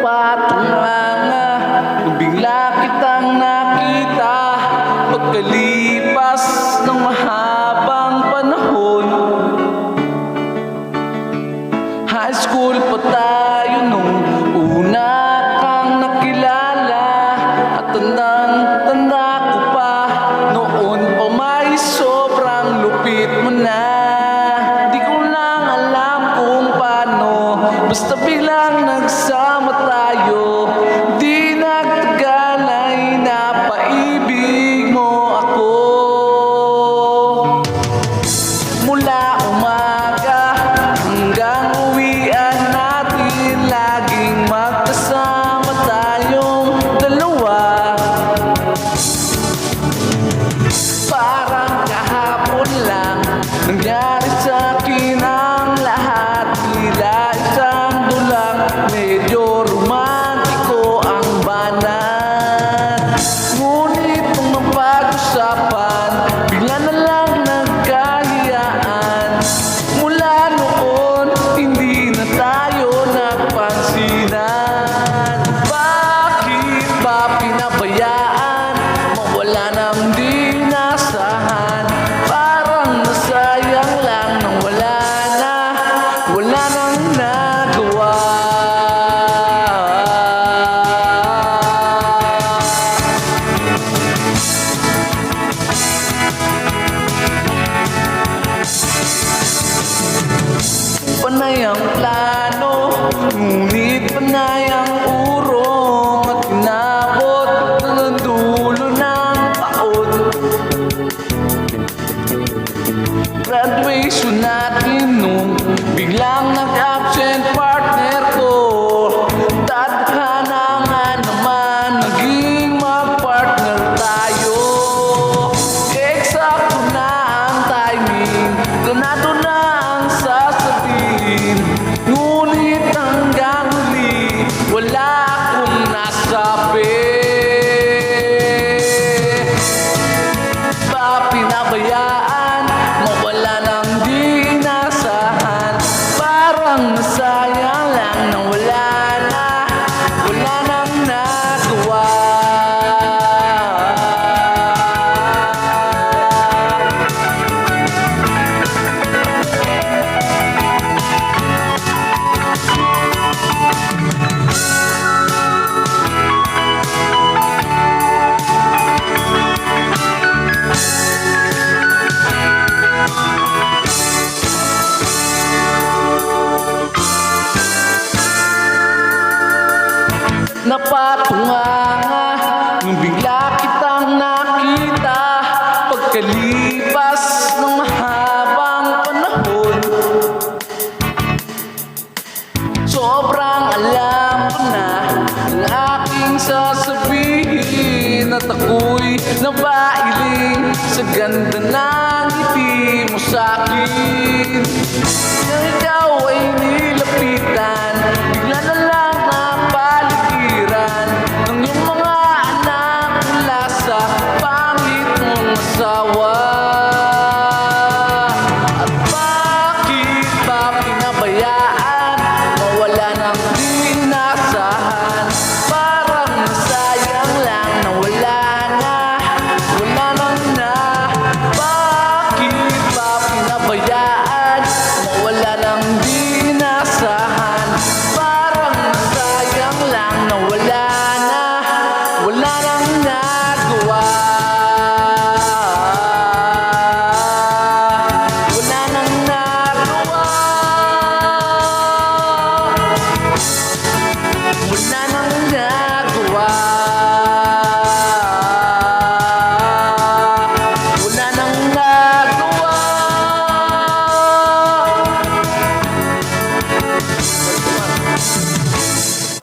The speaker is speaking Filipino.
Napatunganga nung bigla kitang nakita pagkalipas ng mahabang panahon. High school pa tayo nung una kang nakilala, at tandang-tanda ko pa noon pa may sobrang lupit mo na. Di ko lang alam kung paano, basta biglang nagsama tayo. Di nagtagal ay napaibig mo ako. Mula umaga hanggang uwian natin, laging magkasama tayong dalawa. Parang kahapon lang nangyari sa akin ang lahat. Tila isang dulang, medyo romantiko ang banat. Ngunit nung mapag-usapan, bigla na lang nagkahiyaan. Mula noon, hindi na tayo nagpansinan. Bakit ba pinabayaan? Mawala nang di nasahan. Parang nasayang lang nang wala nang nagawa. Panay ang plano, ngunit panay ang urong, at inabot ng dulo ng taon. Graduation natin nung biglang nag-absent partner ko. Tadhana nga naman, naging mag-partner tayo. Eksakto na ang timing, ganado na ang sasabihin. Ngunit hanggang huli, wala akong nasabi. Ba pinabayaan? Mawala nang di inasahan. Parang nasayang lang nang wala nang nagawa. Napatunganga nung bigla kitang nakita pagkalipas ng mahabang panahon. Sobrang alam ko na ang aking sasabihin, at ako'y nabailing sa ganda ng ngiti mo sa'kin.